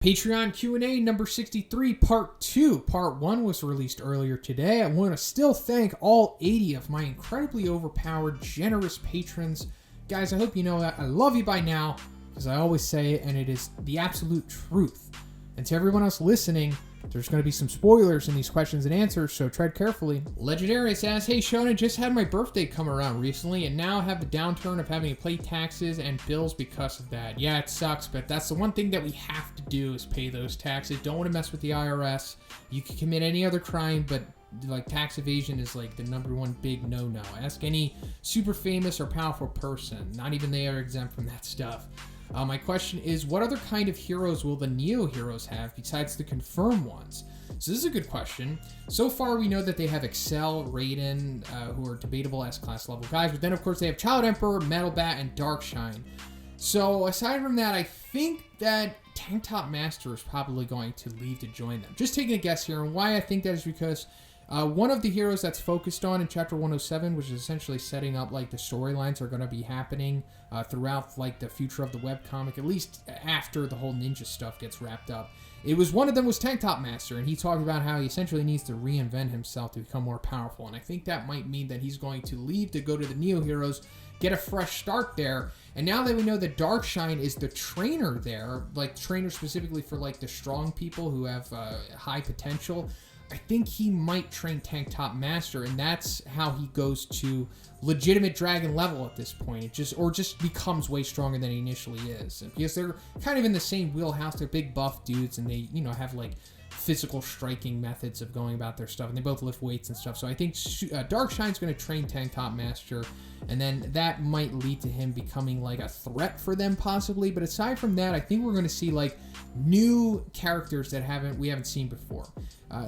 Patreon Q&A number 63, part 2. Part 1 was released earlier today. I want to still thank all 80 of my incredibly overpowered, generous patrons. Guys, I hope you know that I love you by now, because I always say it, and it is the absolute truth. And to everyone else listening, there's going to be some spoilers in these questions and answers, so tread carefully. Legendarius asks, hey Sean, I just had my birthday come around recently, and now have the downturn of having to pay taxes and bills because of that. Yeah, it sucks, but that's the one thing that we have to do is pay those taxes. Don't want to mess with the IRS. You can commit any other crime, but like tax evasion is like the number one big no-no. Ask any super famous or powerful person. Not even they are exempt from that stuff. My question is, what other kind of heroes will the Neo heroes have besides the confirmed ones? So this is a good question. So far, we know that they have Excel, Raiden, who are debatable S-class level guys, but then of course they have Child Emperor, Metal Bat, and Darkshine. So aside from that, I think that Tank Top Master is probably going to leave to join them. Just taking a guess here, and why I think that is because one of the heroes that's focused on in Chapter 107, which is essentially setting up like the storylines are going to be happening throughout like the future of the webcomic, at least after the whole ninja stuff gets wrapped up. It was one of them was Tank Top Master, and he talked about how he essentially needs to reinvent himself to become more powerful. And I think that might mean that he's going to leave to go to the Neo heroes, get a fresh start there. And now that we know that Darkshine is the trainer there, like trainer specifically for like the strong people who have high potential, I think he might train Tank Top Master, and that's how he goes to legitimate dragon level at this point. It just becomes way stronger than he initially is. Because they're kind of in the same wheelhouse. They're big buff dudes, and they, have like physical striking methods of going about their stuff, and they both lift weights and stuff. So I think Darkshine's going to train Tank Top Master, and then that might lead to him becoming like a threat for them possibly. But aside from that, I think we're going to see like new characters that we haven't seen before.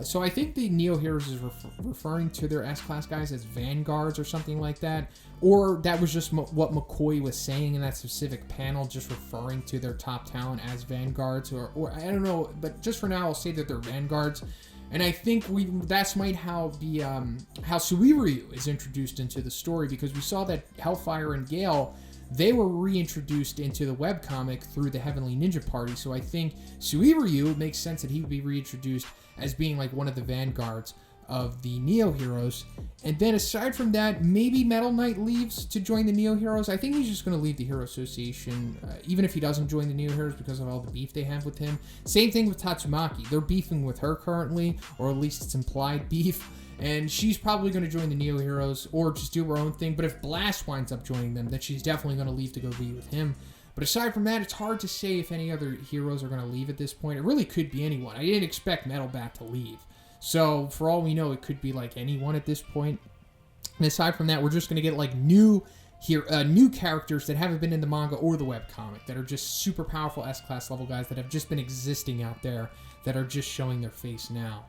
So I think the Neo Heroes is referring to their S-Class guys as Vanguards or something like that. Or that was just what McCoy was saying in that specific panel, just referring to their top talent as Vanguards. Or I don't know, but just for now, I'll say that they're Vanguards. And I think that's might how Suiryu is introduced into the story, because we saw that Hellfire and Gale, they were reintroduced into the webcomic through the Heavenly Ninja Party. So I think Suiryu makes sense that he would be reintroduced as being like one of the vanguards of the Neo Heroes. And then aside from that, maybe Metal Knight leaves to join the Neo Heroes. I think he's just going to leave the Hero Association, even if he doesn't join the Neo Heroes because of all the beef they have with him. Same thing with Tatsumaki. They're beefing with her currently, or at least it's implied beef. And she's probably going to join the Neo Heroes or just do her own thing. But if Blast winds up joining them, then she's definitely going to leave to go be with him. But aside from that, it's hard to say if any other heroes are going to leave at this point. It really could be anyone. I didn't expect Metal Bat to leave. So for all we know, it could be like anyone at this point. And aside from that, we're just going to get like new characters that haven't been in the manga or the webcomic, that are just super powerful S-Class level guys that have just been existing out there, that are just showing their face now.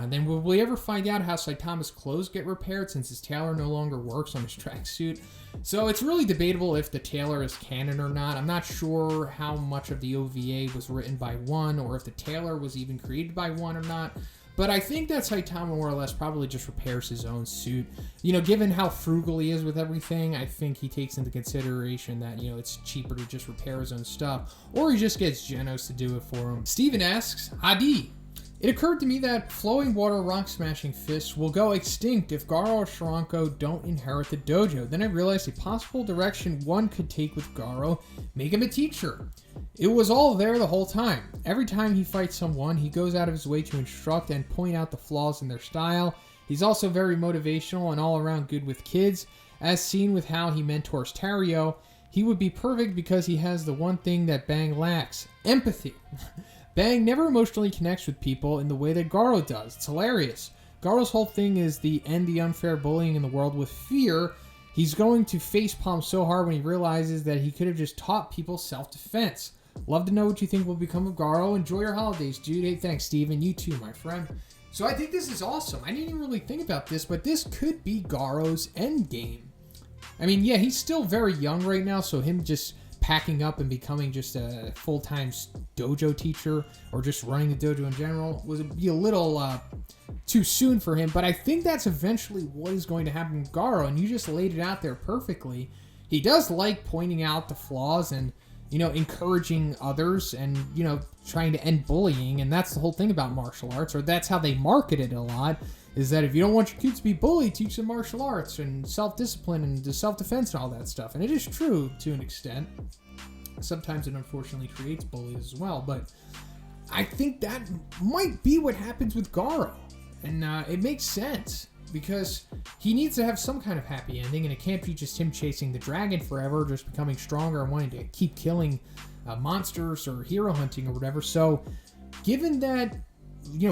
Then will we ever find out how Saitama's clothes get repaired, since his tailor no longer works on his tracksuit? So it's really debatable if the tailor is canon or not. I'm not sure how much of the OVA was written by One, or if the tailor was even created by One or not. But I think that Saitama more or less probably just repairs his own suit. Given how frugal he is with everything, I think he takes into consideration that, it's cheaper to just repair his own stuff. Or he just gets Genos to do it for him. Steven asks, Adi, it occurred to me that flowing water rock smashing fists will go extinct if Garo or Sharanko don't inherit the dojo. Then I realized a possible direction one could take with Garo, make him a teacher. It was all there the whole time. Every time he fights someone, he goes out of his way to instruct and point out the flaws in their style. He's also very motivational and all around good with kids. As seen with how he mentors Tario, he would be perfect because he has the one thing that Bang lacks: empathy. Bang never emotionally connects with people in the way that Garo does. It's hilarious. Garo's whole thing is the end the unfair bullying in the world with fear. He's going to facepalm so hard when he realizes that he could have just taught people self-defense. Love to know what you think will become of Garo. Enjoy your holidays, dude. Hey, thanks, Steven. You too, my friend. So I think this is awesome. I didn't even really think about this, but this could be Garo's endgame. I mean, yeah, he's still very young right now, so him just packing up and becoming just a full-time dojo teacher, or just running the dojo in general, would be a little too soon for him. But I think that's eventually what is going to happen with Garo, and you just laid it out there perfectly. He does like pointing out the flaws, and encouraging others and, trying to end bullying. And that's the whole thing about martial arts, or that's how they market it a lot, is that if you don't want your kids to be bullied, teach them martial arts and self-discipline and self-defense and all that stuff. And it is true to an extent. Sometimes it unfortunately creates bullies as well, but I think that might be what happens with Garo. And it makes sense, because he needs to have some kind of happy ending, and it can't be just him chasing the dragon forever, just becoming stronger and wanting to keep killing monsters or hero hunting or whatever. So, given that,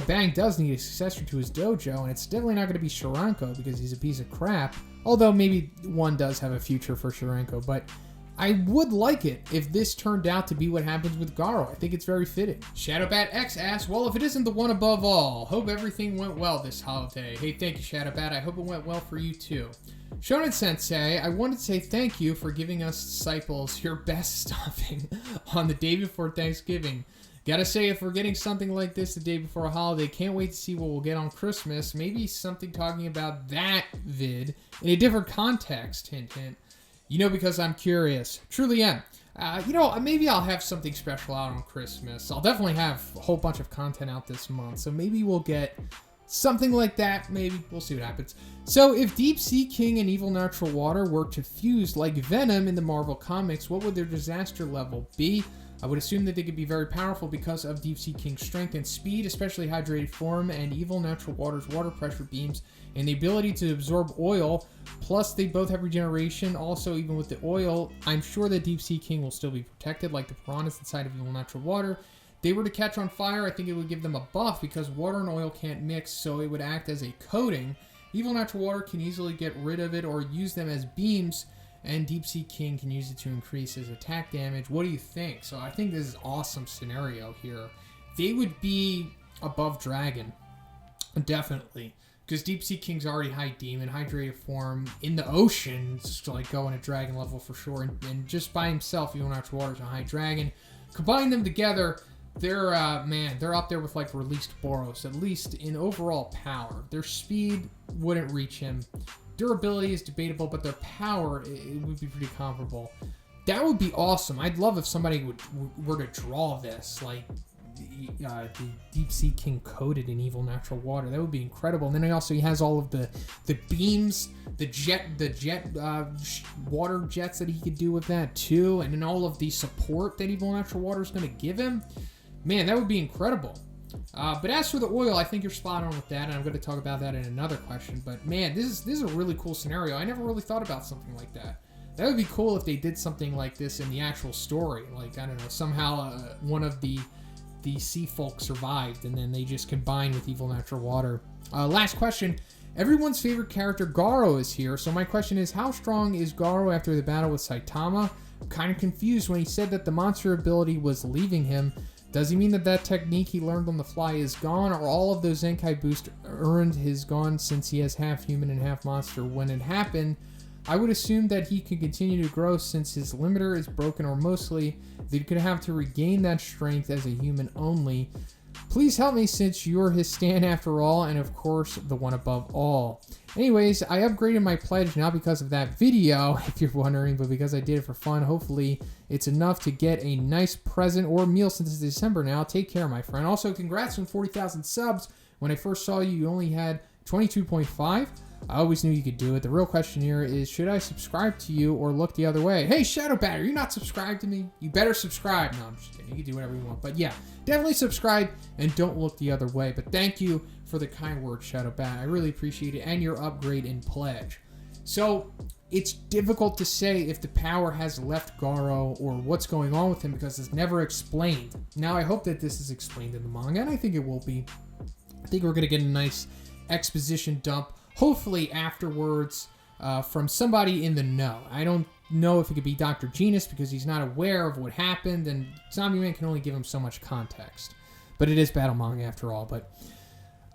Bang does need a successor to his dojo, and it's definitely not going to be Sharanko because he's a piece of crap, although maybe one does have a future for Sharanko, but I would like it if this turned out to be what happens with Garo. I think it's very fitting. Shadowbat X asks, well, if it isn't the one above all, hope everything went well this holiday. Hey, thank you, Shadowbat. I hope it went well for you, too. Shonen Sensei, I wanted to say thank you for giving us disciples your best stuffing on the day before Thanksgiving. Gotta say, if we're getting something like this the day before a holiday, can't wait to see what we'll get on Christmas. Maybe something talking about that vid in a different context, hint, hint. Because I'm curious. Truly am. Maybe I'll have something special out on Christmas. I'll definitely have a whole bunch of content out this month, so maybe we'll get something like that. Maybe. We'll see what happens. So, if Deep Sea King and Evil Natural Water were to fuse like Venom in the Marvel Comics, what would their disaster level be? I would assume that they could be very powerful because of Deep Sea King's strength and speed, especially hydrated form, and Evil Natural Water's water pressure beams, and the ability to absorb oil. Plus, they both have regeneration. Also, even with the oil, I'm sure that Deep Sea King will still be protected, like the piranhas inside of Evil Natural Water. They were to catch on fire, I think it would give them a buff, because water and oil can't mix, so it would act as a coating. Evil Natural Water can easily get rid of it or use them as beams, and Deep Sea King can use it to increase his attack damage. What do you think? So I think this is an awesome scenario here. They would be above Dragon, definitely, because Deep Sea King's already high demon, hydrated form in the ocean, to like going at dragon level for sure, and just by himself, Evil Natural Water's a high dragon. Combine them together, they're up there with like released Boros, at least in overall power. Their speed wouldn't reach him. Durability is debatable, but their power, it would be pretty comparable. That would be awesome. I'd love if somebody were to draw this, like the Deep Sea King coated in Evil Natural Water. That would be incredible. And then he has all of the beams, the jet water jets that he could do with that too, and then all of the support that Evil Natural Water is going to give him. Man, that would be incredible. But as for the oil, I think you're spot on with that, and I'm going to talk about that in another question. But man, this is a really cool scenario. I never really thought about something like that. That would be cool if they did something like this in the actual story. Like, I don't know, somehow one of the sea folk survived, and then they just combined with Evil Natural Water. Last question. Everyone's favorite character, Garo, is here. So my question is, how strong is Garo after the battle with Saitama? I'm kind of confused when he said that the monster ability was leaving him. Does he mean that technique he learned on the fly is gone, or all of those Zenkai boosts earned his gone since he has half human and half monster? When it happened, I would assume that he can continue to grow since his limiter is broken, or mostly that he could have to regain that strength as a human only. Please help me since you're his stan after all, and of course, the one above all. Anyways, I upgraded my pledge not because of that video, if you're wondering, but because I did it for fun. Hopefully, it's enough to get a nice present or meal since it's December now. Take care, my friend. Also, congrats on 40,000 subs. When I first saw you, you only had 22.5. I always knew you could do it. The real question here is, should I subscribe to you or look the other way? Hey, Shadowbat, are you not subscribed to me? You better subscribe. No, I'm just kidding. You can do whatever you want. But yeah, definitely subscribe and don't look the other way. But thank you for the kind words, Shadowbat. I really appreciate it, and your upgrade in pledge. So it's difficult to say if the power has left Garo or what's going on with him because it's never explained. Now, I hope that this is explained in the manga, and I think it will be. I think we're going to get a nice exposition dump, hopefully afterwards, from somebody in the know. I don't know if it could be Dr. Genus because he's not aware of what happened, and Zombie Man can only give him so much context. But it is battle manga after all. But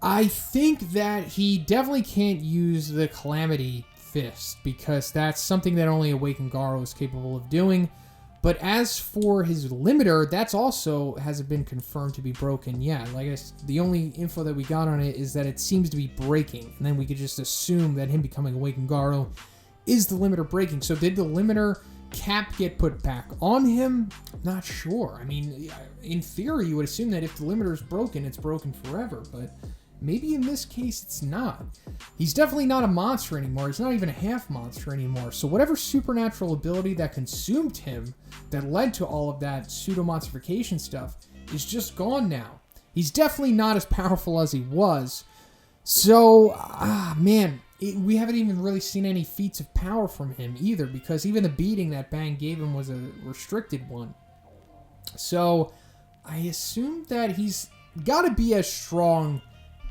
I think that he definitely can't use the Calamity Fist because that's something that only Awakened Garo is capable of doing. But as for his limiter, that's also hasn't been confirmed to be broken yet. Like the only info that we got on it is that it seems to be breaking, and then we could just assume that him becoming Awakened Garo is the limiter breaking. So did the limiter cap get put back on him? Not sure. I mean, in theory, you would assume that if the limiter is broken, it's broken forever, but maybe in this case, it's not. He's definitely not a monster anymore. He's not even a half monster anymore. So whatever supernatural ability that consumed him, that led to all of that pseudo-monstrification stuff, is just gone now. He's definitely not as powerful as he was. So, man, we haven't even really seen any feats of power from him either, because even the beating that Bang gave him was a restricted one. So, I assume that he's got to be as strong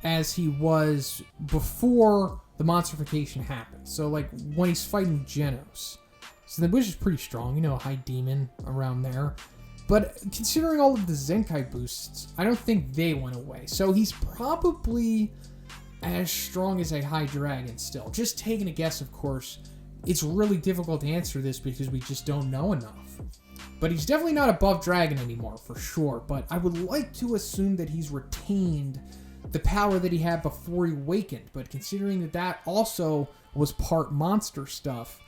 as he was before the monstrification happened. So, like, when he's fighting Genos. So, which is pretty strong, you know, high demon around there. But considering all of the Zenkai boosts, I don't think they went away. So, he's probably as strong as a high dragon still. Just taking a guess, of course. It's really difficult to answer this because we just don't know enough. But he's definitely not above dragon anymore, for sure. But I would like to assume that he's retained the power that he had before he awakened. But considering that that also was part monster stuff,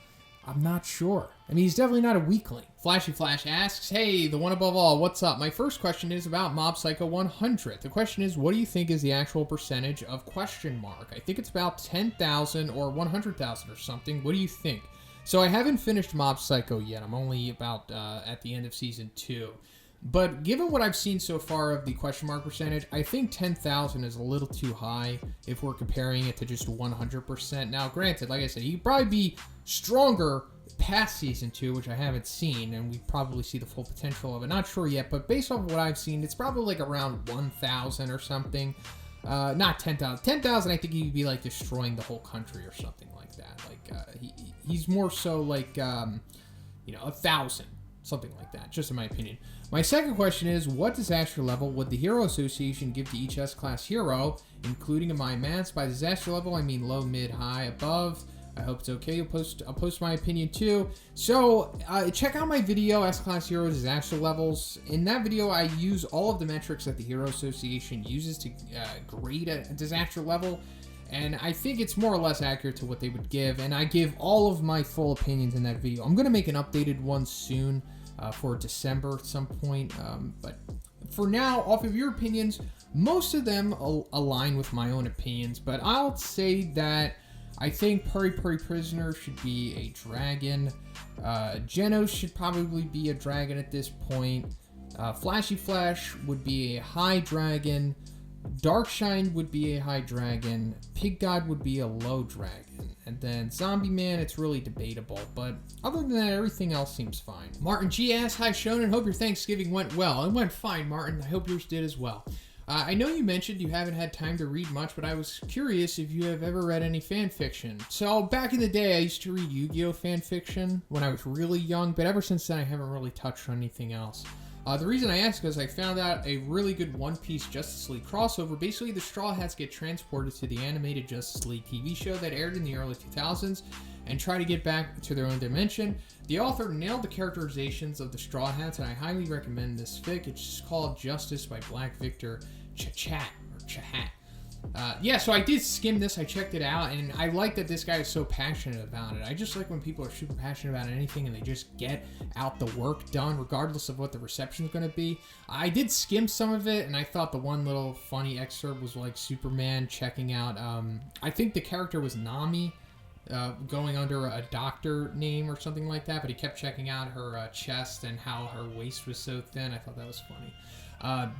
I'm not sure. I mean, he's definitely not a weakling. Flashy Flash asks, hey, the one above all, what's up? My first question is about Mob Psycho 100. The question is, what do you think is the actual percentage of question mark? I think it's about 10,000 or 100,000 or something. What do you think? So I haven't finished Mob Psycho yet. I'm only about at the end of Season 2. But given what I've seen so far of the question mark percentage, I think 10,000 is a little too high if we're comparing it to just 100%. Now, granted, like I said, he'd probably be stronger past Season 2, which I haven't seen, and we probably see the full potential of it. Not sure yet, but based off of what I've seen, it's probably like around 1,000 or something. Not 10,000. 10,000, I think he'd be like destroying the whole country or something like that. Like, he's more so like, 1,000. Something like that, just in my opinion. My second question is, what disaster level would the Hero Association give to each S-Class hero, including in my maths? By disaster level, I mean low, mid, high, above. I hope it's okay. I'll post my opinion too. So, check out my video, S-Class Hero Disaster Levels. In that video, I use all of the metrics that the Hero Association uses to grade a disaster level. And I think it's more or less accurate to what they would give. And I give all of my full opinions in that video. I'm going to make an updated one soon for December at some point. But for now, off of your opinions, most of them align with my own opinions. But I'll say that I think Puri Puri Prisoner should be a dragon. Genos should probably be a dragon at this point. Flashy Flash would be a high dragon. Darkshine would be a high dragon. Pig God would be a low dragon. And then Zombie Man, it's really debatable. But other than that, everything else seems fine. Martin G asks, hi Shonen, hope your Thanksgiving went well. It went fine, Martin. I hope yours did as well. I know you mentioned you haven't had time to read much, but I was curious if you have ever read any fan fiction. So back in the day, I used to read Yu-Gi-Oh! Fan fiction when I was really young, but ever since then, I haven't really touched on anything else. The reason I ask is I found out a really good One Piece Justice League crossover. Basically, the Straw Hats get transported to the animated Justice League TV show that aired in the early 2000s and try to get back to their own dimension. The author nailed the characterizations of the Straw Hats, and I highly recommend this fic. It's just called Justice by Black Victor Chahat. Yeah, so I did skim this, I checked it out, and I like that this guy is so passionate about it. I just like when people are super passionate about anything and they just get out the work done, regardless of what the reception is going to be. I did skim some of it, and I thought the one little funny excerpt was like Superman checking out, I think the character was Nami, going under a doctor name or something like that, but he kept checking out her chest and how her waist was so thin. I thought that was funny.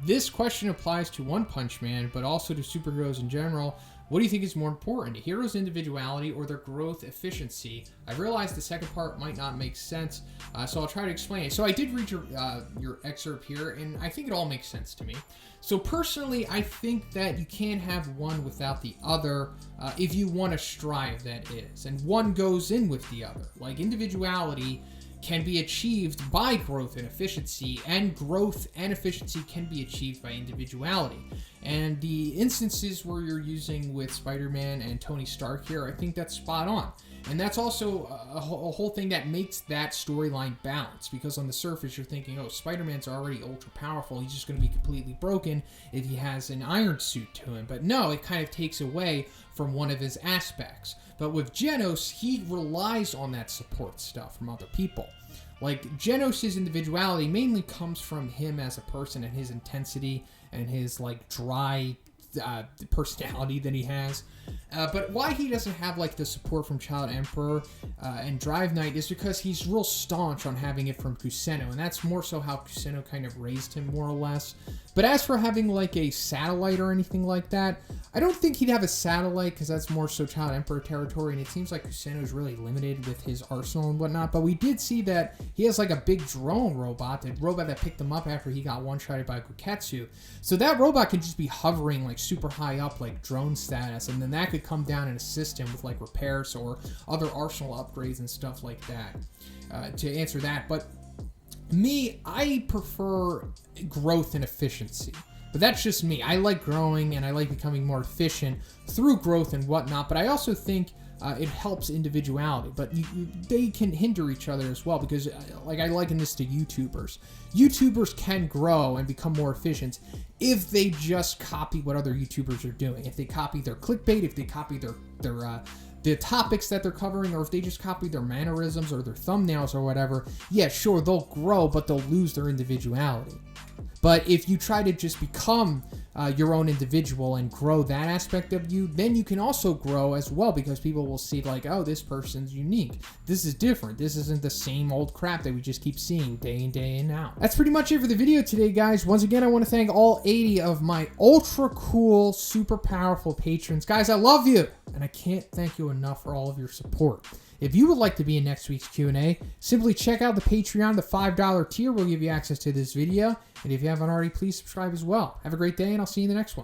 This question applies to One Punch Man, but also to superheroes in general. What do you think is more important, a hero's individuality or their growth efficiency? I realize the second part might not make sense, so I'll try to explain it. So I did read your excerpt here, and I think it all makes sense to me. So personally, I think that you can't have one without the other if you want to strive, that is. And one goes in with the other. Like individuality can be achieved by growth and efficiency, and growth and efficiency can be achieved by individuality. And the instances where you're using with Spider-Man and Tony Stark here, I think that's spot on. And that's also a whole thing that makes that storyline balanced, because on the surface you're thinking, oh, Spider-Man's already ultra powerful, he's just going to be completely broken if he has an iron suit to him. But no, it kind of takes away from one of his aspects. But with Genos, he relies on that support stuff from other people. Like, Genos' individuality mainly comes from him as a person and his intensity and his, like, dry personality that he has. But why he doesn't have, like, the support from Child Emperor and Drive Knight is because he's real staunch on having it from Kusanoo, and that's more so how Kusanoo kind of raised him, more or less. But as for having, like, a satellite or anything like that, I don't think he'd have a satellite, because that's more so Child Emperor territory, and it seems like Kusanoo is really limited with his arsenal and whatnot. But we did see that he has, like, a big drone robot, the robot that picked him up after he got one-shotted by Goketsu. So that robot can just be hovering, like, super high up, like drone status, and then that could come down and assist him with, like, repairs or other arsenal upgrades and stuff like that, to answer that. But me, I prefer growth and efficiency. But that's just me. I like growing and I like becoming more efficient through growth and whatnot. But I also think it helps individuality. But they can hinder each other as well, because, like, I liken this to YouTubers. YouTubers can grow and become more efficient if they just copy what other YouTubers are doing. If they copy their clickbait, if they copy the topics that they're covering, or if they just copy their mannerisms or their thumbnails or whatever, yeah, sure, they'll grow, but they'll lose their individuality. But if you try to just become your own individual and grow that aspect of you, then you can also grow as well, because people will see, like, oh, this person's unique. This is different. This isn't the same old crap that we just keep seeing day in, day in, out. That's pretty much it for the video today, guys. Once again, I want to thank all 80 of my ultra cool, super powerful patrons. Guys, I love you, and I can't thank you enough for all of your support. If you would like to be in next week's Q&A, simply check out the Patreon. The $5 tier will give you access to this video. And if you haven't already, please subscribe as well. Have a great day, and I'll see you in the next one.